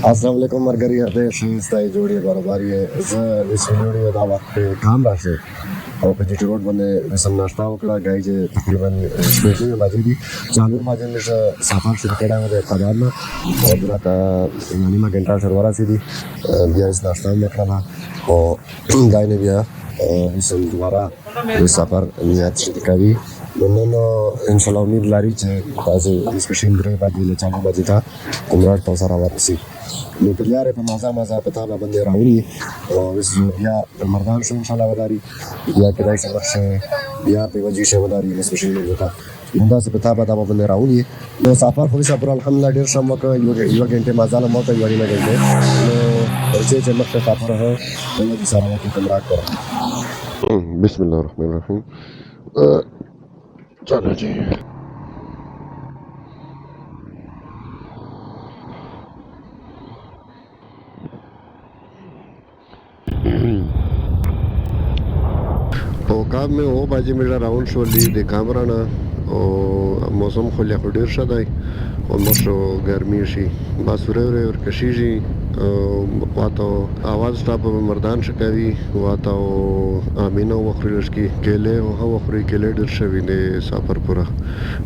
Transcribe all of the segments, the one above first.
अस्सलाम वालेकुम मरगरी हते सही जोड़ी बरोबरी है इस वीडियो دا वक्त काम राشه او په دې روډ باندې سم ناشته وکړه غای چې تقریبا شپږ بجې دي څلور بجې نشه سفر شروع کړم د قدار نه او درته نیمه غنټه سره ورسېدي بیا ناشته وکړه او غای نه بیا سم دوباره سفر نیت شروع کوي نن ان شاء الله امید لري چې تاسو د سپیشل درې باندې له چالو بجې تا کومرات تاسو سره ورسې نو په لاره په مازه په تابه باندې راوړي او بیا مردان شو ان شاء الله وداري بیا کدای څه ورشه بیا په وجې شو وداري نو سپیشل وتا دا څه په تابه باندې راوړي نو سفر خو صبر الحمدلله ډیر شم وکړ یو غنټه مازه مو ته یو نه غنټه نو چې مخه سفر هو نو د سره کې کومرات کړ بسم الله الرحمن الرحیم चलो जी اوقاب में वो बाजी मेरा राउंड शो ली दे कामराना और मौसम खुले खुडेर शदाई और मशो गर्मी शी बासुरे और कशीजी वाता आवाज स्टॉप में मर्दान शकावी वाता आमीना वखरीलश की केले और वखरी केले डर शवी ने सफर पूरा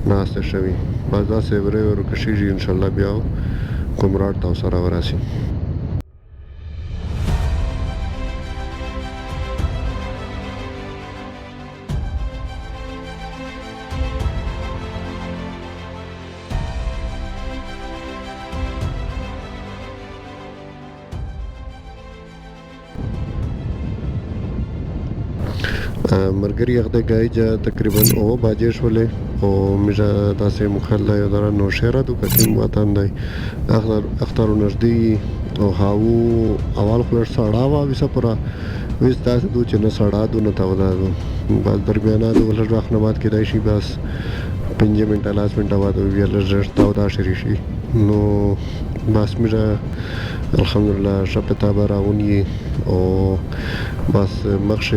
नास्ते शवी बाजा से बरे और कशीजी इंशाल्लाह बियाओ कुमराट ताव सारा वरासी مرګري هغه گای جا تقریبا او باجې شولې او مجا تاسو مخله یو درا نو شهره د کتیم وطن دی اختر نږدې او هاو اول خلر ساړه وا وسه پورا وس تاسو د چنه ساړه دونه تا ودادو بس درمیانه د ولر راخنبات کې دای شي بس 5 منټه لاس منټه وادو ویل رښتا ودا شری شي نو بس مجا الحمدلله شپتا براونی او بس مخشه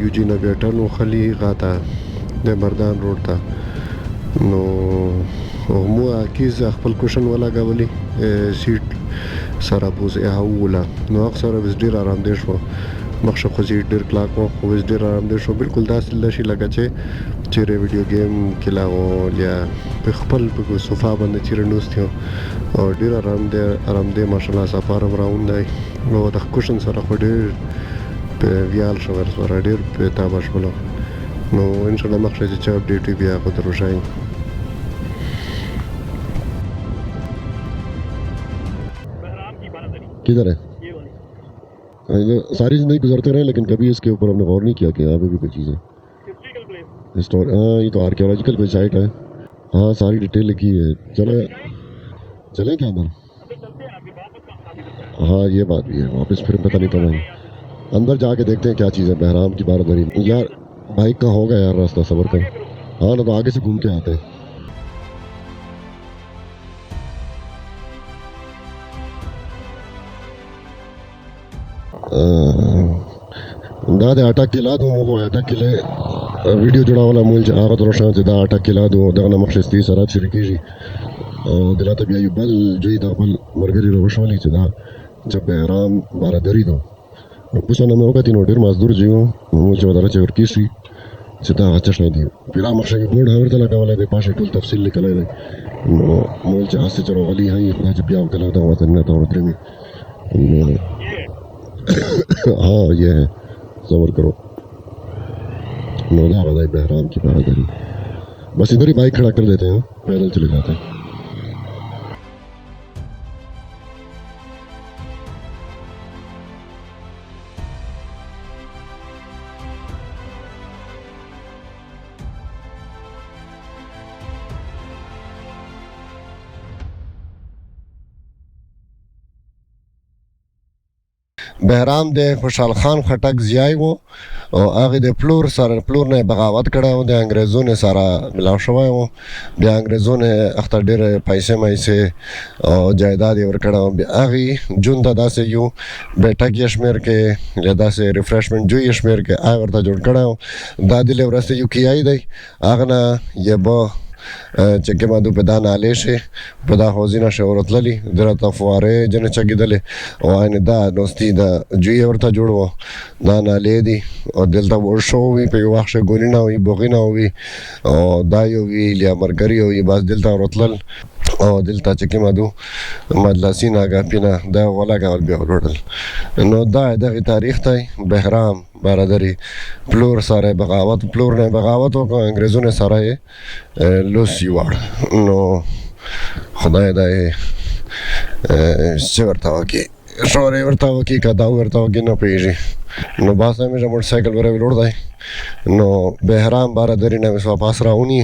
یوجی نه بیٹنو خلی غاتا د مردان روډ ته نو مو اکیز خپل کوشن ولا غولي سیټ سره بوز هاولا نو اکثر بس ډیر آرام دې شو مخشه خو ډیر کلاک مو خو ډیر آرام دې شو بالکل داسې لشي لګا چې چیرې ویډیو گیم کلاو یا په خپل په صوفا باندې چیرې نوستیو او ډیر آرام دې ماشاءالله سفر راوند دی نو د کوشن سره خو ډیر په ویال شو ورسره ډیر په تابش بلو نو ان شاء الله مخشه چې اپډیټ بیا خو دروشای किधर है सारी जिंदगी गुजरते रहे लेकिन कभी इसके ऊपर हमने गौर नहीं किया कि यहाँ पे भी कोई चीज़ है हाँ ये तो आर्कियोलॉजिकल कोई साइट है हाँ सारी डिटेल लिखी है चले क्या अंदर हाँ ये बात भी है वापस फिर पता नहीं कब आएंगे अंदर जाके देखते हैं क्या चीज़ है बहराम की बारादरी यार बाइक का होगा यार रास्ता सबर कर हाँ ना तो आगे से घूम के आते हैं دا د اټک کلا دو مو اټک کله ویډیو جوړاوله مول چې هغه ترشان چې دا اټک کلا دو دغه مخشستي سره شریکيږي او دلته بیا یو بل جوی د خپل مرګري روښولې چې دا چې بهرام بارادری دو نو پوښتنه مې وکړه نو ډیر مزدور جیو مو چې ودرته ورکی شي چې دا څه شي دی پیرا مخشه بورډ هورته لګولای دی پاشه ټول تفصیل لیکلای دی نو مول چې اسه چرو غلي هي خدای چې بیا وکړه دا وته نه تا ورته हाँ ये है सबर करो नौदा वाला बहराम की बारादरी बस इधर ही बाइक खड़ा कर देते हैं पैदल चले जाते हैं بهرام د خوشحال خان خټک ځای وو او هغه د پلور نه بغاوت کړه او د انګريزونو سره ملاو شوی وو بیا انګريزونو اختر ډېر پیسې او جایداد یې ورکړه هغه جون ته داسې یو بیٹک یې شمیر کې یا داسې ریفریشمنټ جو یې شمیر کې ورته جوړ کړه دا د لورسته یو کیای دی هغه نه یې به چې کومه دو په دا نالې شي په دا حوزې نه شي ورتللی د راته فوارې جنې چګېدلې او عین دا دوستي د جوی ورته جوړ و دا نالې دي او دلته ورشو وي په یو وخت ګولینه وي بوغینه وي او دا یو وی یا مرګري وي بس دلته ورتلل او دلته چې کومه دو مدلسینه ګاپینه دا ولاګول بیا وروړل نو دا دغه تاریخ دی بهرام برادری پلور سره بغاوت پلور نه بغاوت او انګريزونو سره لوسی وړ نو خدای دې څه ورته وکي شورې ورته وکي کدا ورته وکي نه پیږي نو باسه مې موټر سایکل ور وړ دی نو بهرام برادری نه وسو پاس راونی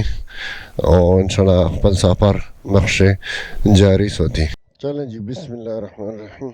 او ان شاء الله خپل سفر مخشه جاری سوتی چلیں جی بسم الله الرحمن الرحیم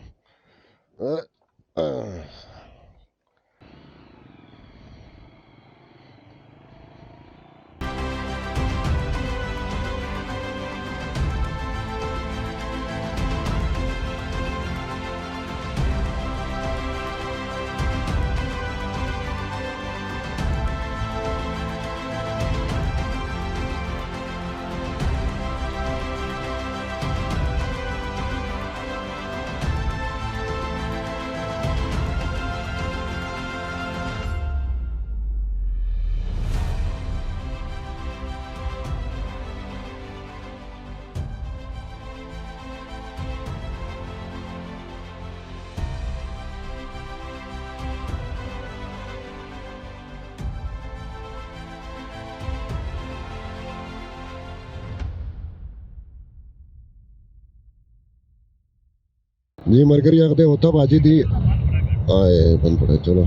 जी मरकरी आखते होता बाजी दी आए बंद पड़े चलो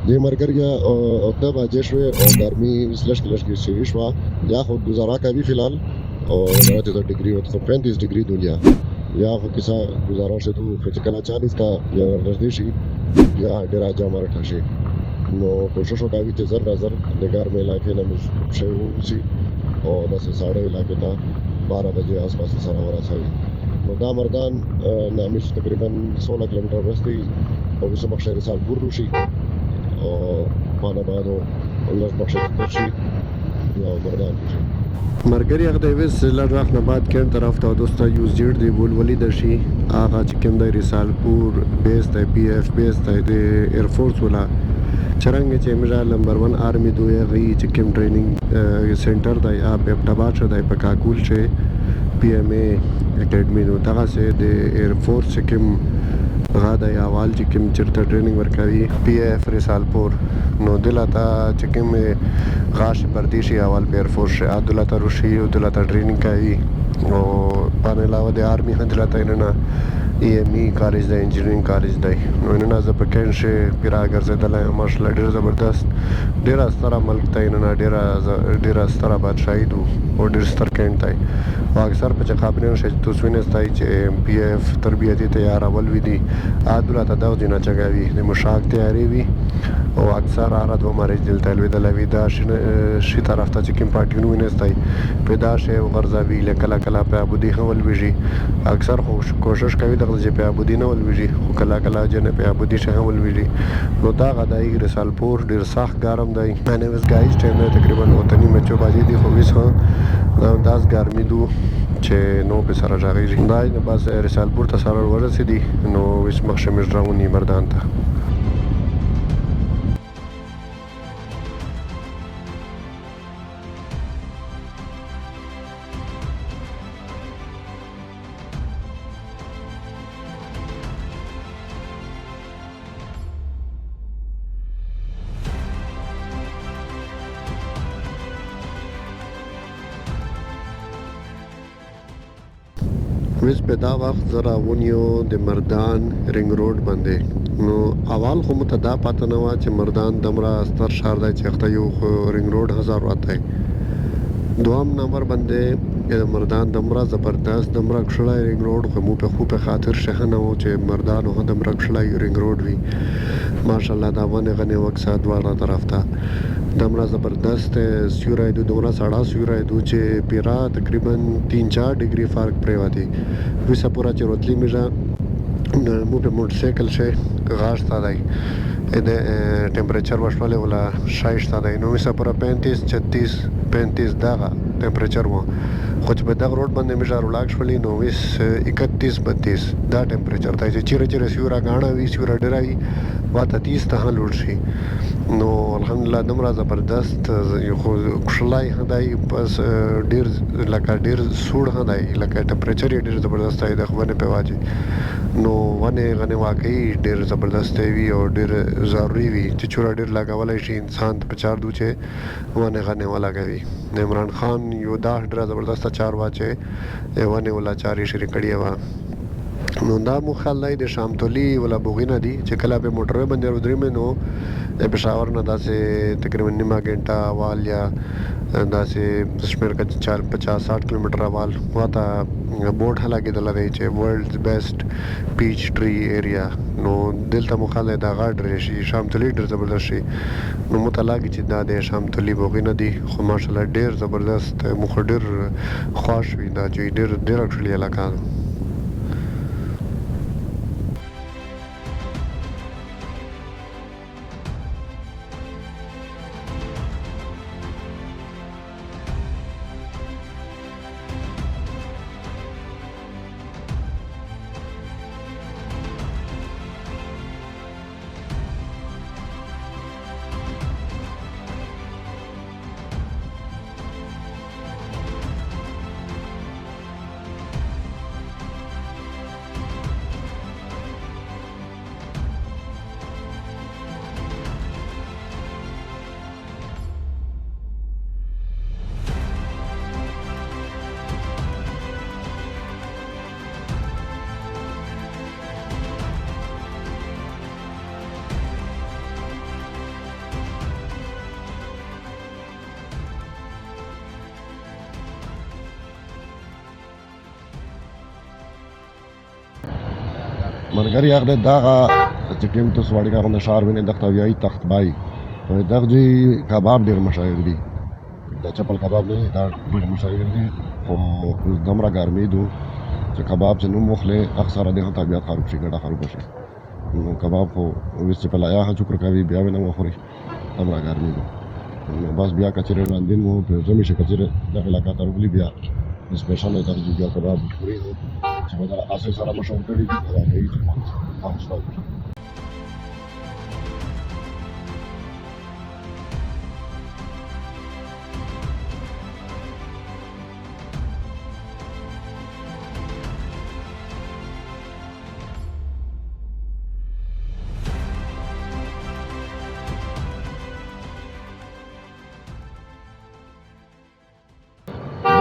जी मरकरी होता बाजी शवे और गर्मी स्लश की सीरीज हुआ या खुद गुजारा का भी फिलहाल और 30 डिग्री होता 35 डिग्री दुनिया या खुद किसा गुजारा से तो फिजिकल 40 का या नजदीशी या डेराजा हमारा ठाशे नो कोशिश होता भी तेजर नजर निगार में इलाके ना मुझे उसी और 10 साढ़े इलाके था 12 बजे आसपास सारा हो रहा था دا مردان نامیش تقریبا 16 کیلومتر رستی او بسه بخش رسالپور روشی او پانا بعدو انداز بخش ترشی یا مردان روشی مرګري هغه د ویس لړ وخت نه بعد کین طرف ته دوستا یوز جیړ دی بولولي د شي هغه چې کوم د رسالپور بیس د پی اف بیس د ایر فورس ولا چرنګ چې مجا نمبر 1 آرمی دوی غي چې کوم ټریننګ سنټر دی اپ ابټاباد شو دی په کاکول چې پی ایم ای اکیډمي نو دغه سه د ایر فورس کوم غاده یاوال چې کوم چرته ټریننګ ورکوي پی اف رسالپور نو دلته چې کوم غاش پردیشي یاوال په ایر فورس شه دلته روشي او دلته ټریننګ کوي او په علاوه د آرمی هدلته نه ای ایم ای کالج د انجینرینګ کالج دی نو نه زه په کینشه پیرا ګرځیدل ماشله ډیر زبردست ډیر ستره ملک ته نه ډیر ستره بادشاہي دو او ډیر ستر کینټ دی او اکثر په خبرونو شې توسوینه ستای چې پی اف تربیتی تیار اول وی دي عادله تداو دینه چګاوي د مشاق تیاری وي او اکثر عرض و مریض دل تلوي د لوي دا شي طرف ته چې کوم پارټینو نه ستای پیدا شي او غرزوي لکلا کلا په ابودي خول ویږي اکثر کوشش کوي د چې په ابودي نه ول ویږي خو کلا کلا جن په ابودي شه ول ویږي نو دا غدای رسالپور ډیر سخت ګرم دی انه وس گایز ټیم تقریبا وطني مچو باجي دي خو وس داس ګرمي دو چې نو په سره راغی دا نه بس رسالپور ته سره ورسېدي نو وس مخشه مې راونی مردان ته ویس په دا وخت زرا ونیو د مردان رنګ روډ باندې نو اول خو متدا پته نه و چې مردان دمرا ستر شهر دی چې خته یو رنګ روډ 1000 واته دوام نمبر باندې مردان دمرا زبردست دمرا کښلای رنګ روډ خو مو په خو په خاطر شه نه و چې مردان هو دمرا کښلای رنګ روډ وی ماشاءالله دا ونه غنه وکسات واړه طرف ته دمرا زبردست سیورای دو دومره ساړه سیورای دو چې پیرا تقریبا 3-4 ډیګري فرق پریواتی وسه پورا چې روتلی میجا مو په موټر سایکل شه غاښ تا دی د ټمپریچر وشواله ولا 60 تا دی نو وسه پورا 35 36 35 دغه ټمپریچر و، خو چې په دغه روډ باندې مې ژارولاک شولې نو 31 32 دا ټمپریچر دی چې چیرې سیوره غاڼه وي سیوره ډېره وي واته 30 ته هم لوړ شي. نو الحمدلله دومره زبردست خو کښلی هم دی بس ډېر لکه ډېر سوړ هم دی لکه ټمپریچر یې ډېر زبردست دی د ونې په واجې. نو ونې غنې واقعي ډېر زبردست وي او ډېر ضروري وي چې چوره ډېر لګولی شي انسان ته په چار دو چې ونې غنې ولګوي. عمران خان یو دا ډېره زبردسته چار وا چې ونې ولا چارې شرې کړې وه. نو دا مو خیال دی د شامتولي ولا بوغینه دي چې کله په موټروي باندې ودرېمې نو د پېښور نه داسې تقریبا نیمه ګنټه اول یا داسې شمېر که 50-60 کیلومتر اول واته بورډ هم لګېدلی دی چې ورلډز بیسټ پیچ ټري ایریا. نو دلته مو خیال دی دا غاډ شي شامتولي ډېر زبردست شي. نو موته لاګي چې دا د شامتولي بوغینه دي خو ماشاءالله ډېر زبردست مو خو ډېر خوښ وي دا چې ډېره ښکلې علاقه ده. مرګري هغه دغه چې کوم تاسو وړي هغه شهر ویني دغه ویای تخت بای دغه جی کباب ډیر مشهور دي د چپل کباب نه دا ډیر مشهور دي خو دمره ګرمي دو چې کباب چې نو مخله اکثر د طبيعت خراب شي ګډه خراب شي نو کباب خو وست په لایا ها شکر کوي بیا نه مخوري دمره ګرمي دو بس بیا کچره لاندې مو په زمي شي کچره دغه علاقه ته ورغلي بیا سپیشل درجه بیا کباب پوری چې په دغه اساس سره مشهور کړي دي دا هیڅ تاسو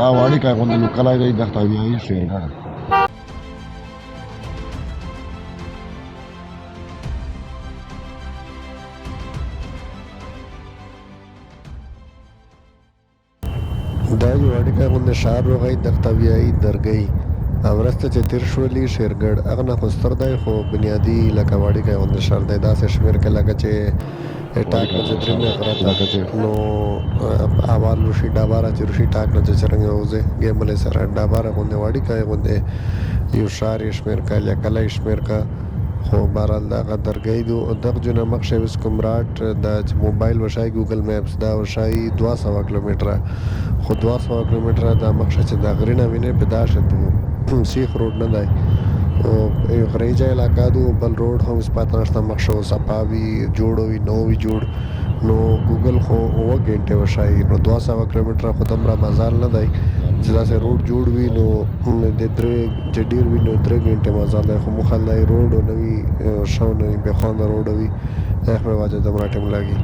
دا واړی کا غوندې نو کلای دی دغه ویایي شیرګړ دا یو اړیکه غوندې ښار روغی دختویایي درګۍ او ورسته چې تیر شولي شیرګړ هغه نه خو ستر دی خو بنیادي لکه واړیکه غوندې ښار دی داسې شمېر کې لکه چې ټاک نه چې درېمې غره نو اول روشي ډاباره چې روشي ټاک نه چې څرنګه وځي ګیملې سره ډاباره غوندې واړیکه غوندې یو ښار یې شمېر کا یا کلی شمېر کا خو بهرحال دغه درګۍ دو دغه جونه مخشه اوس کومراټ د موبایل وشای ګوګل میپس دا وشای 200 کیلومتره خو 200 کیلومتره د مخشه چې د غرینه وینې په داشه دو سیخ روډ نه دی او یو غریجه علاقه دو بل روډ هم سپات نشته مخشه صفاوي جوړوي نووي جوړ نو ګوګل خو و غنټه وشای نو 200 کیلومتره خو دمره مزال نه دی چې داسې روډ جوړ وي نو د درې چې ډېر وي نو 3 غنټې مزال دی خو مخالای روډ نوي شو نه به خوند روډ وي هغه واجه دمره ټیم لګي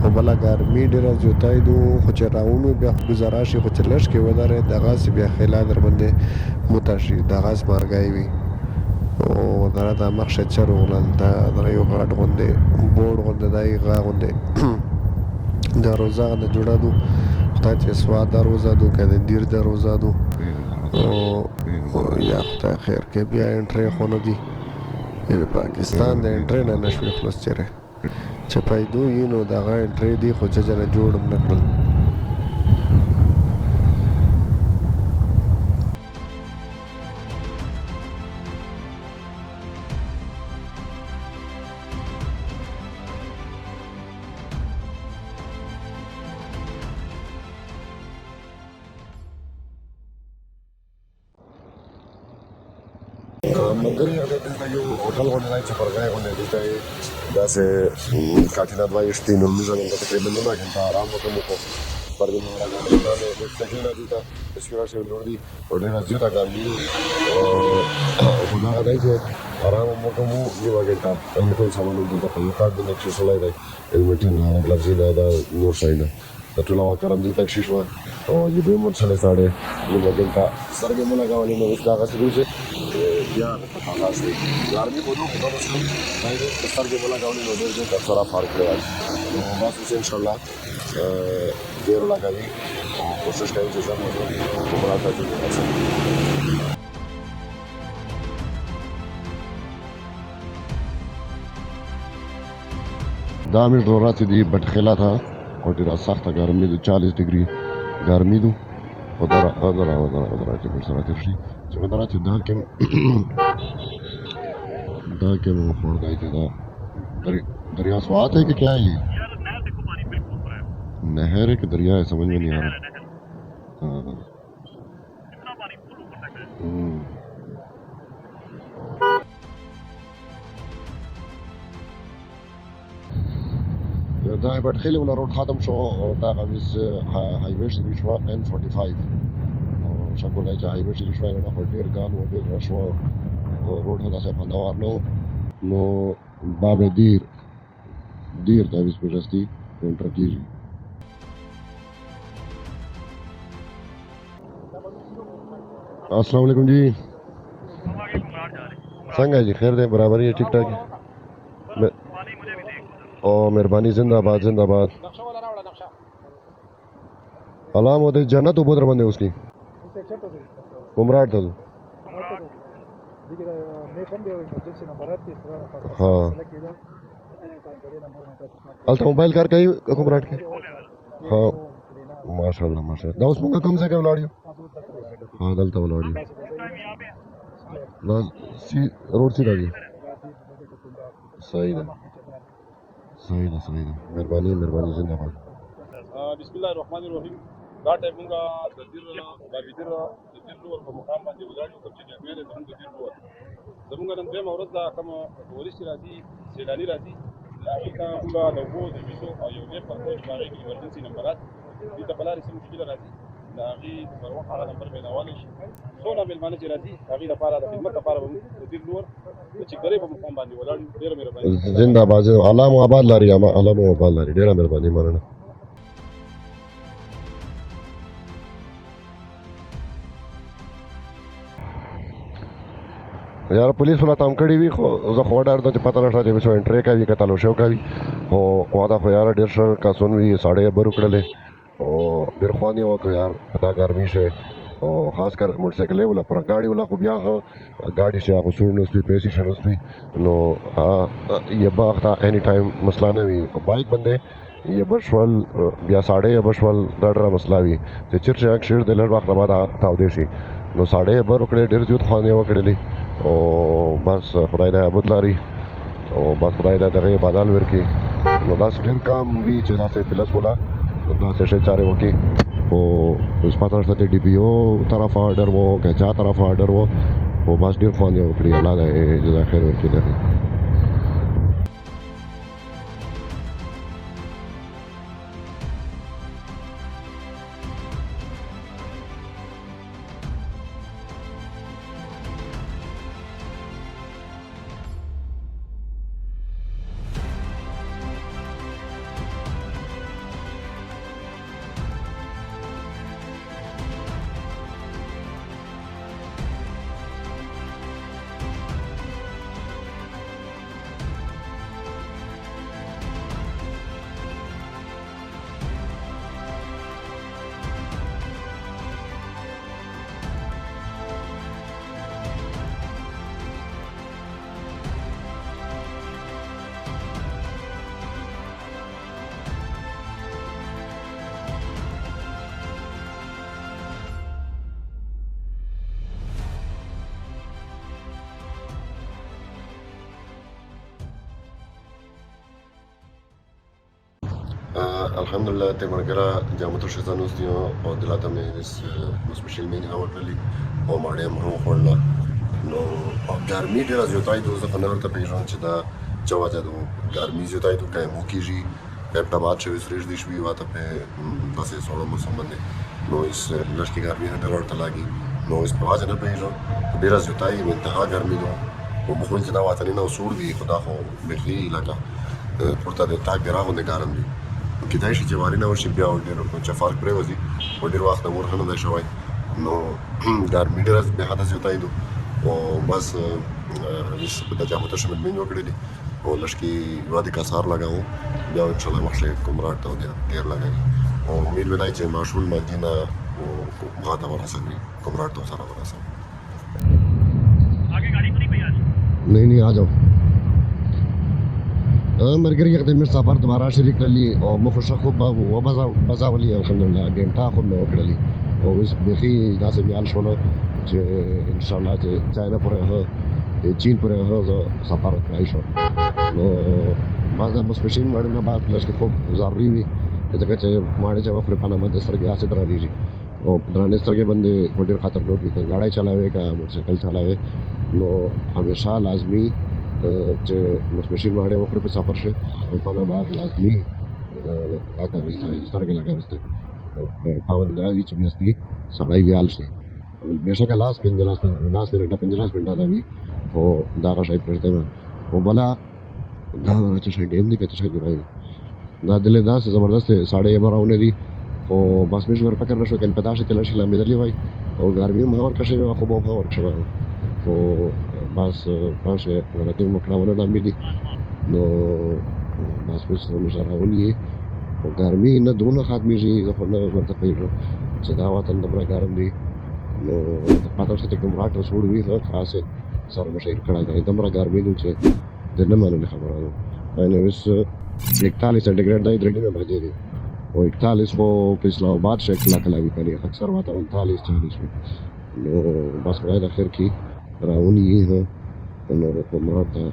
او بلا ګرمي ډېره زیاتای دو خو چې راونو بیا گزاره شي خو چې لږ کې وداره دغه سی بیا خلا در باندې متشي دغه مرګای وي او دا د مخشه چرولل دا یو غاټ غوندې بورډ غوندې دای غا غوندې دا روزه نه جوړا دو خدای چې سواد دا روزه دو کده دیر دا روزه دو او یا خدای خیر کې بیا انټری خونه دي په پاکستان د انټری نه نشوي خلاص چیرې چې پیدو یې نو دغه انټری دی خو چې جره جوړم نه کړل ملګري هغه دلته یو هوټل غونډه دی چې پرګای غونډه دلته یې داسې کاتینا دوه شتي نو موږ دلته تقریبا 9 غنټه آرام وکړو پر دې موږ راغلو د سکینه دلته اسکرا شي ورودي او ډېر زیاته ګرمي او دا دی چې آرام وکړو یو غنټه موږ ټول سامان دلته په یو کار د نقشې سولای دی المټین نه غلطي دا نور شي نه د ټول وکړم دلته شي شو او یې به مو څه ساړه یو غنټه سرګې مو لګاولې نو دا غسه دوی یا خلاص دی ګرمي په دوه په وسه باندې سرګې مو لګاولې نو ډېر ډېر سره فرق دی نو بس ان شاء الله ډېر لګایي او کوشش کوي چې زموږ عمره ته ورسېږي دا مې ضرورت دی بټخلا تھا اور ډېره سخته ګرمي ده 40 ډګري ګرمي ده او دا چې پر سره تر شي چې دا چې دا کې مو خور دی چې دا دریا سوات है कि क्या है ये नहर है कि दरिया है समझ में नहीं आ रहा دا بټخیل ولا روډ ختم شو او دا غوښ هایوي شي شو N45 او شکر دی چې هایوي شي شو نه ډیر ګان و ډیر شو روډ هدا څه پندوار نو باب دیر دا وس پرستی کنټر کیږي السلام علیکم جی څنګه جی خیر دی برابر یې ټیک ټاک او مهرباني زنده باد علام ہوتے جنت اوپر بندے اس کی عمراٹ تھا ہاں التا موبائل کار کئی عمراٹ کے ہاں ماشاءاللہ دا اس مونگا کم سے کم لاڑیو ہاں دلتا لاڑیو روڈ سی راجی صحیح ده مهرباني زنده باد بسم الله الرحمن الرحیم دا ټایم موږ د دیر نور په مقام باندې ولاړو کوم چې جامعه ده زموږ د دیر نور زموږ نن دغه ورځ دا کوم ورشت راځي سیلانی راځي هغه ته موږ د وو د ویزو او یو ډېر په کوم باندې ایمرجنسي نمبرات دې ته بلاري سم مشکله راځي دا هغه پر وخت هغه نمبر مینوال شي څونه ملمانه چې راځي هغه لپاره د خدمت لپاره د دیر نور چې غریب په مقام باندې ولاړو ډېر مهرباني زنده باد علام آباد لري ډېر مهرباني مننه یار پولیس ولا تام کړی وی خو زه خو ډار ته پته نشته چې څو انټری کوي کته لو شو کوي او وادا خو یار ډیر شر کا سن وی ساړې بر وکړلې او ډیر خواني وته یار دا ګرمي شه او خاص کر موټر سایکل ولا پر گاډي ولا خو بیا گاډي شه خو سور نو سپی پیسې شنو سپی نو یہ باغ تا اینی ټایم مسله نه وی بایک باندې یہ بشول بیا ساړې بشول دا ډېر مسله وی چې چیرته اکشر د لړ وخت بعد تاو دي شي نو ساړې بر وکړې ډیر زیات خواني وکړلې او بس خدای دې عبادت لري او بس خدای دې دغه بدل ورکړي نو دا څنګه کام وی چې تاسو پلس ولا دا څه چاره وکي او اوس پاتې شته ډي پی او طرف آرډر وو که چا طرف آرډر وو او بس ډیر خواني وکړي الله دې جزا خیر ورکړي الحمدلله ته مرګرا جامتو شزانوس دی او دلته مې اس مشکل مې نه ورکړلی او ماړې هم خورلا نو ګرمي ډېره زیاتېدو زه خو نه ورته پېژنم چې دا څه وجه ده ګرمي زیاتېدو که مو کېږي پیپ ټبات شوي سرېږدي شوي واته پې داسې سوړه موسم باندې نو اس لږ کې ګرمي هم ډېره ورته لګي نو اس په وجه نه پوهېږم ډېره زیاتېږي په انتها ګرمي ده خو موږ ویل چې دا وطني نه سوړ دي خو دا خو بیخي لکه ورته د تاک ډېره غوندې ګرم دي کېدای شي چې واري نه وشي بیا ډېر چې فرق پرېوځي خو ډېر وخت اور ښه نه دی شوی نو ګرمي ډېره بې حده زیاتېدو او بس د جامو شمېل مې وکړې دي او لږ کې یوه د کسار لګوو بیا انشاءالله مخکې کمراټ ته ډېر لګوي او امید مې دی چې ماشول مدي نه وغا ته ورسوي کمراټ ته سره ورسوي नहीं नहीं आ जाओ مرګري یو د مر سفر دوباره شریک کړلی او مخشه خو به و بزاولي الحمدلله ګنټا خو مې وکړلی او اوس بخي داسې بیان شول چې ان شاء الله چې چاینا پورې هغه چین پورې هغه سفر وکړای شو نو بعض مشپشین باندې نه بعد لږ خوب ضروري وي ځکه چې ماړه چې خپل پانه باندې سترګې اسې درانیږي او درانه سترګې باندې ډېر خطرناک دي ګاډي چلاوي کا موټرسایکل چلاوي نو همیشه لازمي چې مشپشین باندې وخت په سفر شه او پانه بعد لازمي راته سترګې لګاوسته پاوند دا چې مستي سړی ویال شي بهشکه لاس پنځلاس منډه 15 منډه دا وی او دا غشای پرته او بلا دا چې شي ډیم دی کته شي راوي دا دله دا زبردست ساړې براونه دي او بس مې ور فکر نشو کله پتا شي تل شي لامې درلې وای او ګرمي مې ور کښې خو به ور کښې او بس پاشه ورته مکرونه د امید نو بس مې سره ولې او ګرمي نه دونه ختمې شي خو نه ورته پیژو چې دا وطن د برګارم دی نو پاتې چې کوم راټ وسوړ وی زه خاصه سره مشهور کړه دا دمره ګرمي دي چې د نه مانه خبره ده انا بس 41 سنټیګریډ د درې نه بجې دي او 41 په اسلام آباد شکل کلاوي کوي اکثر واته 39 40 نو بس خدای د خیر کی راونی هه نو په ماته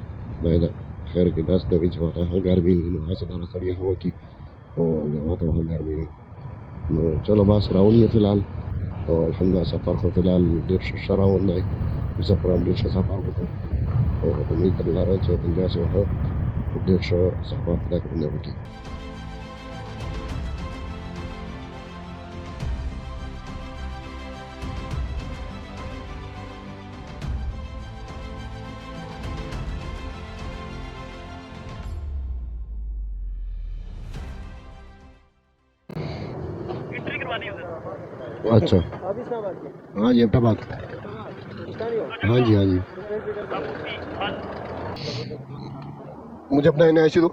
دا خیر کې داس د وچ واته ګرمي نو هڅه دا سړی هو کی او واته ګرمي نو چلو بس راونی فی الحال او الحمدلله سفر خو فی الحال ډېر ښه روان دی سفر هم ډېر ښه سفر وکړو او امید لرم چې همداسې وکړو ډېر ښه سفر خدای کولی وکړي अच्छा हाँ जी अहमदाबाद हाँ जी मुझे अपना ऐसे दो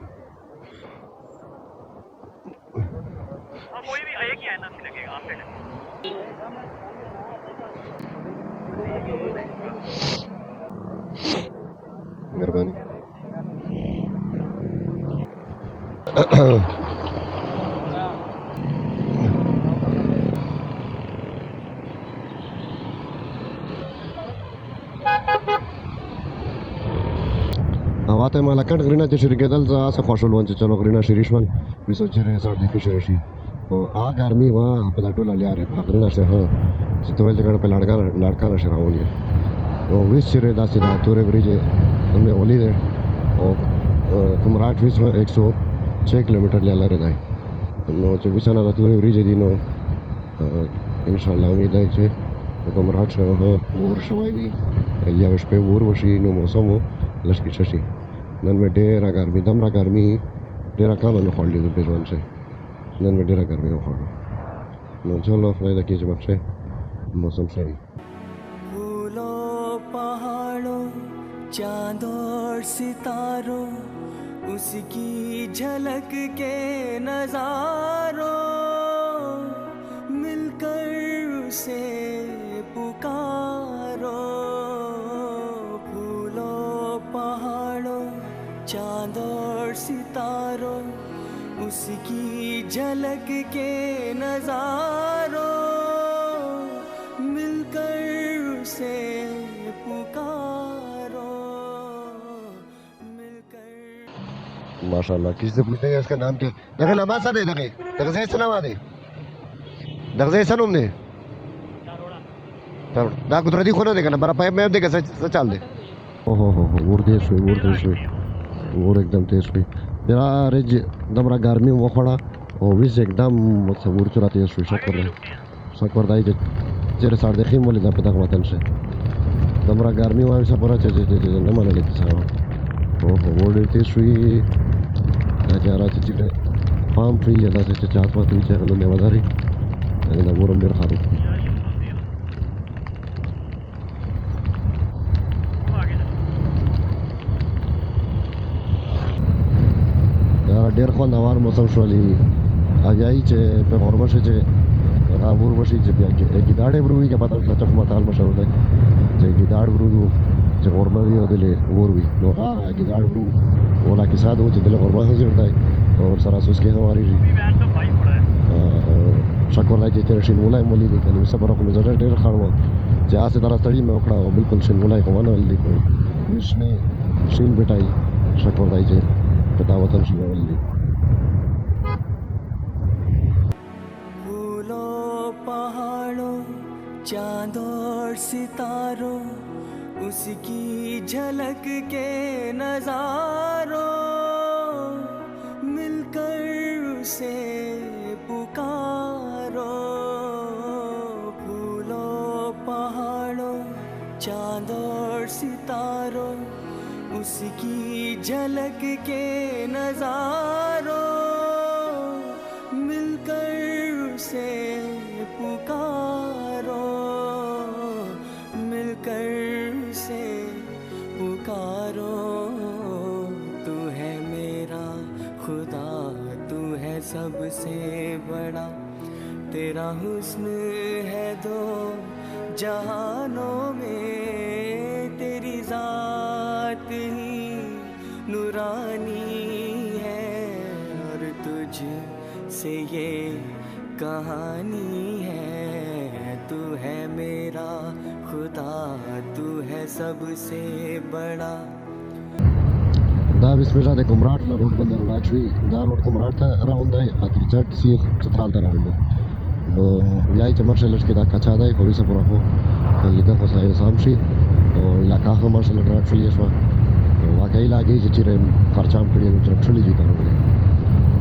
कोई भी एक ही आईना लगेगा आप मेहरबानी هواته مالا کټ غرینا چې شرکتل ز اسه خوشول ون چې چلو غرینا شریشمن وسو چې سر دې کې شي او آ ګرمي وا په ټوله لیاره په غرینا شه ها چې ته ولې کړه په لړکا نشه راولې او ویس چې داسې دا تورې بریجه همه ولې ده او کمراټ ویس 106 کیلومتر لاره ده نو چې وسنه د تورې بریجه دي نو ان شاء الله امید ده چې کمراټ شه اور شوي وي یا شپه اور وشي نو موسم لشکې شي نن مې ډېره ګرمي دمره ګرمي ډېره کمه مې خوړلې ده په ژوند کې نن مې ډېره ګرمي وخوړه نو چلو خدای دې کې چې بخښي موسم صحیح फूलों पहाड़ों चांद और सितारों उसकी झलक के नजारों मिलकर उसे पुकारो पहाड़ों चांद और सितारों उसकी झलक के नजारों मिलकर उसे पुकारो मिलकर माशाल्लाह किससे पूछते हैं इसका नाम क्या देखे लमासा दे देखे देखे से नाम दे देखे से नाम ने دا قدرتي خو نه دی کنه برا پایپ مې دی که څه چل دی اوه ور تېز شوی ور एकदम تېز شوی بیا رج دمره ګرمي وخوړه او ویز एकदम ور چورا تېز شوی شکر دی چې چېرې ساړه خیم ولې دا په دغه وطن شي دمره ګرمي وایي سفره چې نه منلې کیسه اوه ور ډېر تېز شوی دا چې راځي چې پام پرې یا داسې چې چات پاتې وي چې هغه نه وداري دا ور هم ډېر خراب ډېر خوندور موسم شولی اګیای چې په غرمه شي چې غابور وشي چې بیا ګیداړې وروي که پته شته چې متال مشهور دی چې ګیداړ ورو چې غرمه وي او دلې ور وي نو هغه ګیداړ ورو ولا کې ساده و چې دلې غرمه حاضر دی او سره سوس کې هواري شکر دی چې شین ولای مولي دی کنه صبر خو نظر ډېر خړو چې آسه درستړي مې وکړه او بالکل شین ولای کومه ولې کوي نشنه شین بټای شکر دی چې पता वतन शुरू फूलों पहाड़ों चांद और सितारों उसकी झलक के नजारों मिलकर उसे पुकारो फूलों पहाड़ों चांद और सितारों उसकी झलक के नजारों मिलकर उसे पुकारो मिलकर उसे पुकारो तू है मेरा खुदा तू है सबसे बड़ा तेरा हुस्न है दो जहानों में तेरी जात ही नूरानी है और तुझ से ये कहानी है तू है मेरा खुदा तू है सबसे बड़ा دا بسم د کومراټ له روډ باندې راځي دا روډ کومراټ ته راوند دی اته چټ سی چترال ته راوند نو یای چې مرشل کې دا کچا دی خو یې سره هو کله دا خو ځای سم شي او علاقه هم مرشل راټفلی شو واقعي لاګي چې چیرې خرچام کړی نو راټفلی دي کنه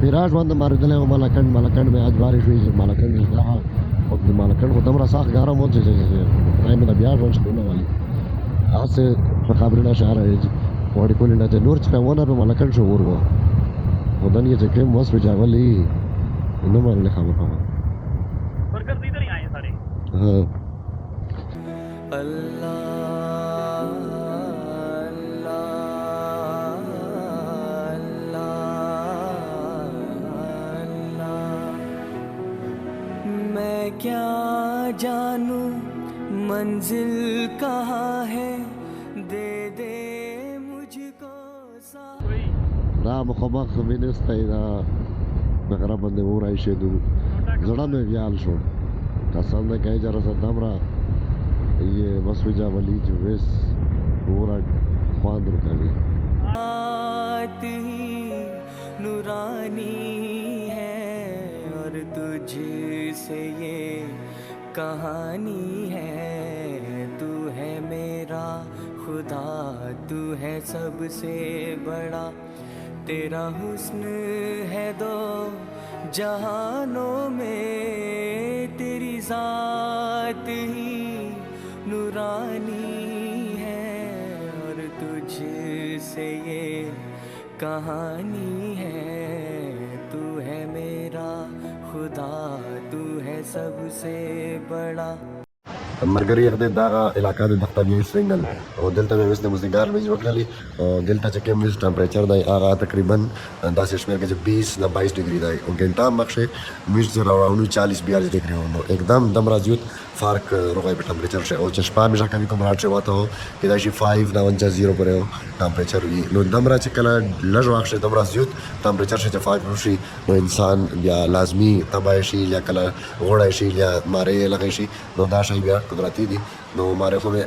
پیراج باندې ماردل او ملکند مې اج بارش وی چې ملکند دا او د ملکند خو دمر ساخ ګارم و چې رایم د بیا ژوند شونه والی اسه په خبرونه شهر وړي کولې نه ته نور چې په ونه په ملکند شو ورغو ودان یې چې کوم وس په جاولي نو باندې خبره वर्कर इधर ही आए हैं सारे ها अल्लाह मैं क्या जानूं मंजिल कहाँ है दे दे मुझको सा دا مخمخ مینستی دا بغره باندې ورای شه دو زړه مې ویال شو قسم نه کوي چې رسد دمرا یہ بس وجا ولی جو ویس پورا خوان رکاوی बात ही नूरानी है और तुझ से ये कहानी है तू है मेरा खुदा तू है सबसे बड़ा तेरा हुस्न है दो जहानों में तेरी जात ही नूरानी है और तुझ से ये कहानी है तू है मेरा खुदा तू है सबसे बड़ा مرګري هغه دغه علاقې د دختري سنگل او دلته مې وسته مزګار مې وکړلې او دلته چې کوم ټمپریچر دی هغه تقریبا داسې شمیر کې 20 نه 22 ډیګري دی او ګنټه مخشه مې زه راوړم 40 42 ډیګري ونو एकदम دم راځي فرق روغای په ټمپریچر شه او چې شپه مې ځکه کوم راځي وته کدا شي 5 نه 0 پر ټمپریچر وي نو دم راځي کله لږ واخشه دم راځي ټمپریچر شه 5 وشي نو انسان بیا لازمی تبای شي یا کله غوړای شي یا ماره لګی شي نو دا شي بیا قدرتي دي نو ماره خو مې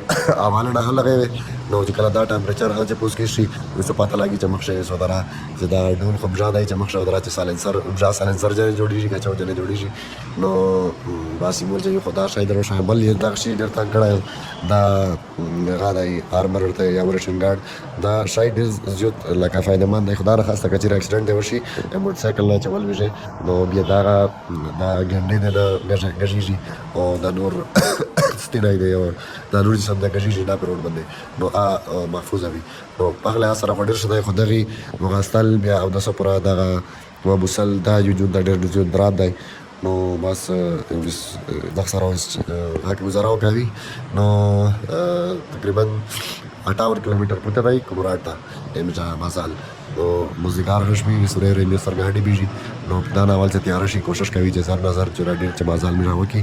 اوله نه لګې وې نو چې کله دا ټمپریچر هغه چې پوس کې شي وسو پته لګي چې مخشه سو درا چې دا ډول خو بجا دی چې مخشه درا چې سالنسر بجا سالنسر جوړیږي که چاو جن جوړیږي نو باسي مول چې خدا شاید درو شاید بل یې دا شي ډېر تنګ کړی دا غاړی ارمر ورته یا ورشن ګارد دا شاید زیات لکه فائدمند دی خدا راخسته که چیرې اکسیډنټ دی وشي موټر سایکل نه چول ویږي نو بیا دا ګنډې نه غږیږي او دا نور ستینای دی او دا نور چې سم دا غږیږي نه پر روډ باندې نو محفوظ وي نو په هغه سره ډېر څه دی خو دغې مغاستل بیا او داسې پوره دغه وبوسل دا وجود دا ډېر زیات دراب دی نو بس دغه سره اوس هغه گزاره وکړي نو تقریبا 58 کیلومتر پته دی کومراټ ته امجا مازال نو مزګار رشمی سورې ریلې سرګاډي بيجي نو دا ناول چې تیار شي کوشش کوي چې سر نظر چورا ډیر چې مازال میرا وکی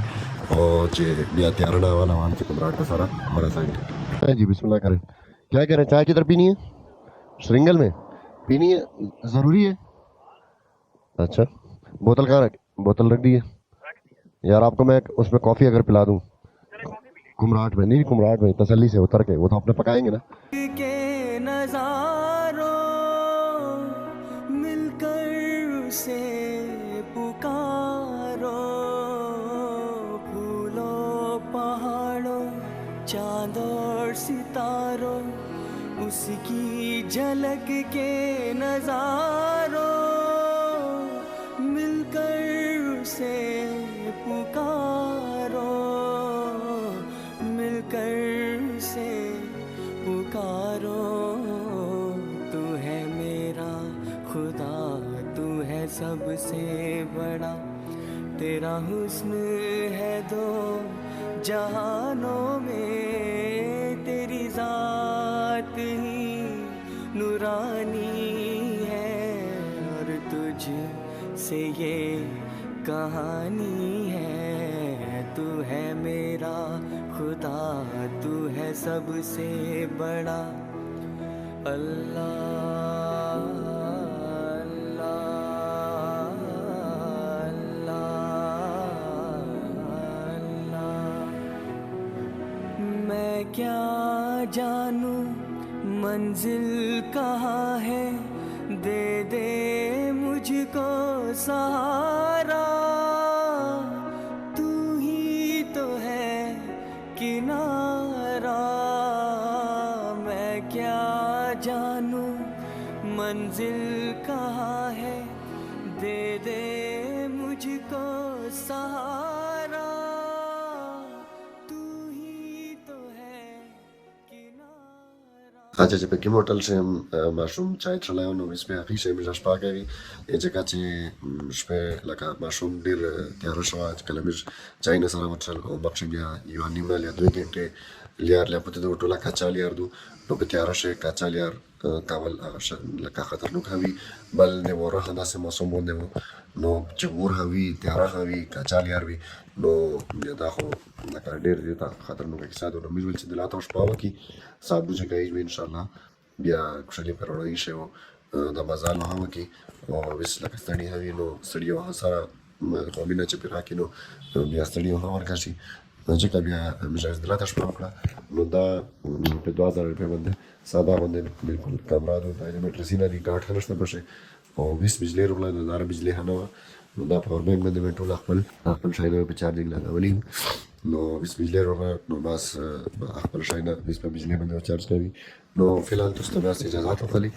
او چې بیا تیار نه والا وان چې کومراټ ته سره مرسته جی بسم اللہ کریں کیا کہہ رہے ہیں چائے کدھر پینی ہے شرنگل میں پینی ہے ضروری ہے اچھا بوتل کہاں رکھ بوتل رکھ دی ہے یار آپ کو میں اس میں کافی اگر پلا دوں کمراٹ میں نہیں کمراٹ میں تسلی سے اتر کے وہ تو اپنے پکائیں گے نا کے نظاروں مل کر اسے پکارو پھولوں پہاڑوں چاند اور ستاروں اس کی جھلک کے نظاروں مل کر اسے پکارو مل کر سے پکارو تو ہے میرا خدا تو ہے سب سے بڑا تیرا حسن ہے دو جہانوں میں تیری ذات ہی نورانی ہے اور تجھ سے یہ کہانی ہے تو ہے میرا خدا تو ہے سب سے بڑا اللہ اللہ اللہ میں کیا جانوں منزل کہاں ہے دے دے مجھ کو سہارا تو ہی تو ہے کنارہ میں کیا جانوں منزل کہاں ہے دے دے مجھ کو سہارا تو ہی تو ہے کنارہ اچھا چې په کوم هوټل شم ماشوم چای چلایو نو اس په اخی شي مې شپه کوي چې چې شپه لکه ماشوم ډیر تیار شو چې کله مې چای نه سره وټل او بخښ بیا یو نیمه یا 2 غنټه لیار لا پته د ټوله کاچا لیار دو نو په تیار شي کاچا لیار کاول لکه خطرناک هوي بل د وره داسې موسم باندې نو جمهور هوي تیار هوي کاچا لیار وي نو بیا دا خو لکه ډیر دي تا خطرناک کیسه ده نو مې ول چې دلاته شپه وکي صاحب چې کوي ان شاء الله بیا خوشالي پر وړي شو د مزال نه وکي او وس لکه ستړي هوي نو ستړي وه سره قومینه چې پیرا کینو بیا ستړي وه ورکشي چې بیا مجاز دلاته شپه وکړه نو دا په 2000 روپے باندې ساده باندې بالکل کمرا دو دا میټرسینه دی ګاټ خلشته پشه او 20 بجلی روغله نو دار بجلی هنه نو دا پاور بانک باندې مې ټول خپل شاید په چارجینګ لګولې نو 20 بجلی روغله نو بس خپل شاید 20 په بجلی باندې چارج کوي نو فلحال تاسو ته اجازه ورکړي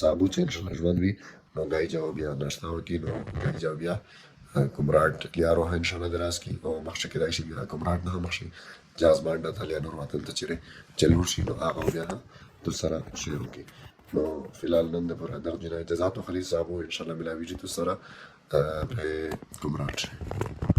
صاحب چې ان شاء الله ژوند وي نو غای جواب یا ناشته وکړي نو غای جواب یا کومراټ لیارو ان شاء الله دراس کی او مخشه کې راشي بیا کومراټ نه مخشه جاز باندې ته لیا نور وطن ته چیرې چلو شي نو هغه بیا تر سره شي وکړي نو فلحال نن د پر درجه نه اجازه تو خلی صاحب ان شاء الله ملاوي چې تر سره په کومراټ